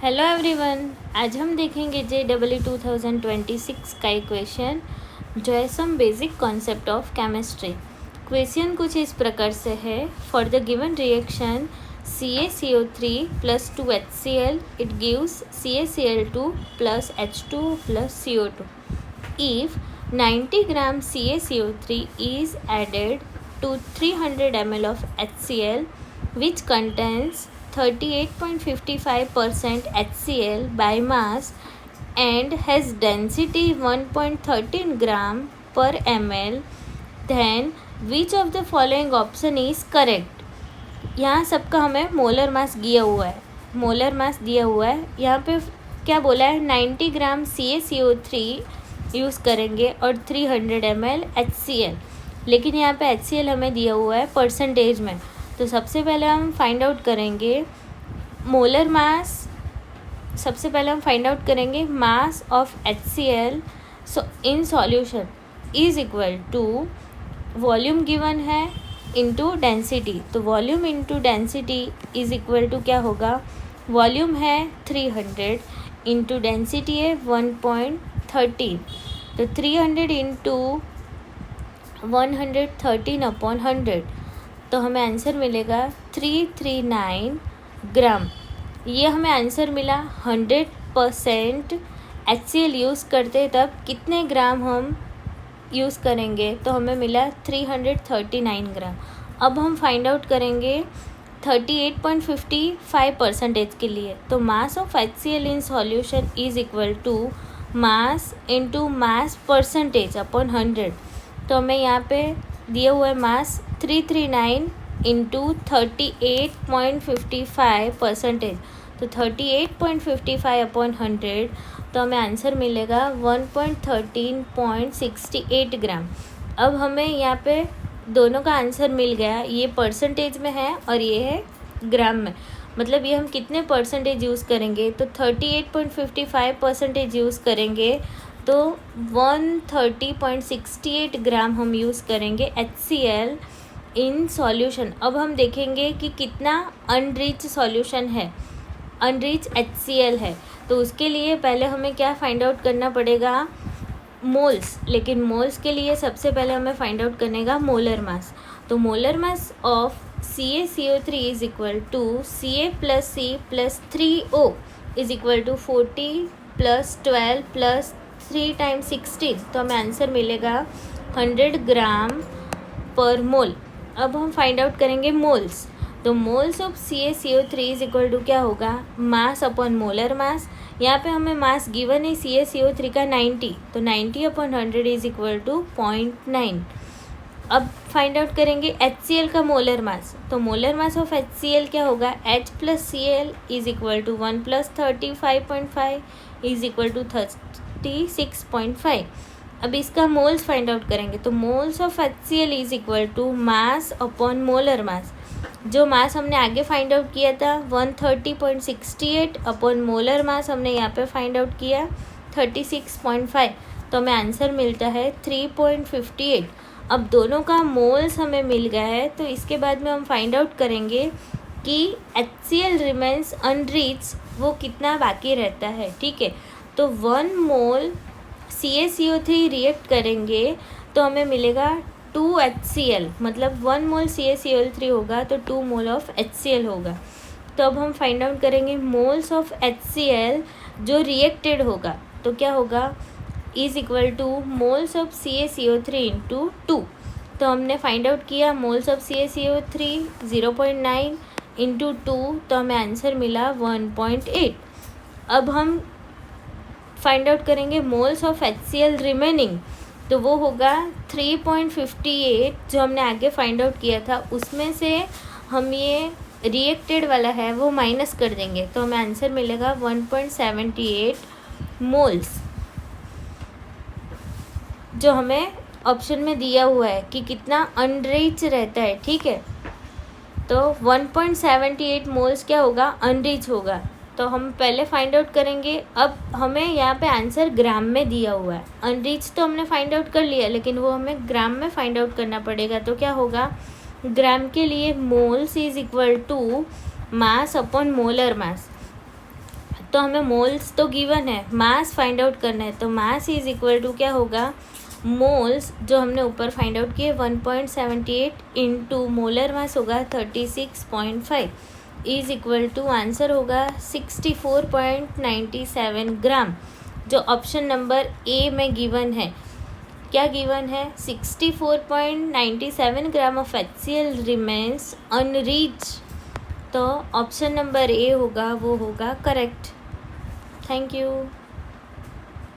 Hello everyone, आज हम देखेंगे JEE 2026 का इक्वेशन जो है some basic concept of chemistry. Question कुछ इस प्रकार से है, for the given reaction CaCO3 plus 2HCl it gives CaCl2 plus H2 plus CO2. If 90 gram CaCO3 is added to 300 ml of HCl which contains 38.55% HCl by mass and has density 1.13 gram per ml, then which of the following option is correct? यहाँ सबका हमें molar mass दिया हुआ है, यहाँ पे क्या बोला है 90 ग्राम CaCO3 यूज़ करेंगे और 300 ml HCl, लेकिन यहाँ पे HCl हमें दिया हुआ है परसेंटेज में। तो सबसे पहले हम फाइंड आउट करेंगे मोलर मास, सबसे पहले हम फाइंड आउट करेंगे mass of HCl in solution is equal to volume given है इनटू डेंसिटी। तो volume into density is equal to क्या होगा, वॉल्यूम है 300 इनटू डेंसिटी है 1.13, तो 300 इंटू 113 अपॉन 100, तो हमें आंसर मिलेगा 339 ग्राम। ये हमें आंसर मिला। 100% HCl यूज़ करते तब कितने ग्राम हम यूज़ करेंगे, तो हमें मिला 339 ग्राम। अब हम फाइंड आउट करेंगे 38.55% के लिए। तो mass of HCl in solution is equal to mass into mass percentage upon 100। तो हमें यहाँ पे दिया हुआ है मास 339 इंटू 38.55%, तो 38.55 अपॉन 100, तो हमें आंसर मिलेगा 1.13.68 ग्राम। अब हमें यहाँ पे दोनों का आंसर मिल गया, ये परसेंटेज में है और ये है ग्राम में। मतलब ये हम कितने परसेंटेज यूज़ करेंगे, तो 38.55% यूज़ करेंगे तो 130.68 ग्राम हम यूज़ करेंगे HCl इन सॉल्यूशन। अब हम देखेंगे कि कितना अनरिच सॉल्यूशन है, अनरिच HCl है। तो उसके लिए पहले हमें क्या फाइंड आउट करना पड़ेगा, मोल्स। लेकिन मोल्स के लिए सबसे पहले हमें फाइंड आउट करने का मोलर मास। तो molar mass of CaCO3 is equal to Ca plus C plus 3O is equal to 40 plus 12 plus 3 times 16, तो हमें आंसर मिलेगा 100 ग्राम पर मोल। अब हम फाइंड आउट करेंगे मोल्स। तो moles of CaCO3 is equal to क्या होगा, मास अपॉन मोलर मास। यहाँ पे हमें मास गिवन है CaCO3 का 90, तो 90 अपॉन 100 इज इक्वल टू 0.9। अब फाइंड आउट करेंगे HCl का मोलर मास। तो मोलर मास ऑफ HCl क्या होगा, H plus Cl is equal to 1 plus 35.5 is equal to 36.5। अब इसका मोल्स फाइंड आउट करेंगे। तो moles of HCl is equal to mass upon molar mass. जो मास हमने आगे फाइंड आउट किया था 130.68 अपॉन मोलर मास हमने यहाँ पे फाइंड आउट किया 36.5, तो हमें आंसर मिलता है 3.58। अब दोनों का मोल्स हमें मिल गया है, तो इसके बाद में हम फाइंड आउट करेंगे कि HCl रिमेन्स अनरिच, वो कितना बाकी रहता है। ठीक है, तो 1 मोल CaCO3 रिएक्ट करेंगे तो हमें मिलेगा 2 HCl, मतलब 1 मोल CaCO3 होगा तो 2 मोल ऑफ HCl होगा। तो अब हम फाइंड आउट करेंगे मोल्स ऑफ HCl जो रिएक्टेड होगा, तो क्या होगा, is equal two moles of CaCO3 into 2। तो हमने फाइंड आउट किया मोल्स ऑफ CaCO3 0.9 इंटू 2, तो हमें आंसर मिला 1.8। अब हम फाइंड आउट करेंगे मोल्स ऑफ HCl रिमेनिंग, तो वो होगा 3.58 जो हमने आगे फाइंड आउट किया था, उसमें से हम ये रिएक्टेड वाला है वो माइनस कर देंगे, तो हमें आंसर मिलेगा 1.78 मोल्स, जो हमें ऑप्शन में दिया हुआ है कि कितना अनरिच रहता है। ठीक है, तो 1.78 मोल्स क्या होगा, अनरिच होगा। तो हम पहले फाइंड आउट करेंगे। अब हमें यहाँ पे आंसर ग्राम में दिया हुआ है, अनरिच तो हमने फाइंड आउट कर लिया, लेकिन वो हमें ग्राम में फाइंड आउट करना पड़ेगा। तो क्या होगा, ग्राम के लिए moles is equal to mass upon molar mass. तो तो हमें मोल्स तो गिवन है, मास फाइंड आउट करना है। तो मास इज इक्वल टू क्या होगा, मोल्स जो हमने ऊपर फाइंड आउट किए 1.78 इंटू मोलर मास होगा 36.5 इज इक्वल टू आंसर होगा 64.97 ग्राम, जो ऑप्शन नंबर ए में गिवन है। क्या गिवन है, 64.97 ग्राम ऑफ HCl रिमेन्स अनरीच। तो ऑप्शन नंबर ए होगा, वो होगा करेक्ट। Thank you.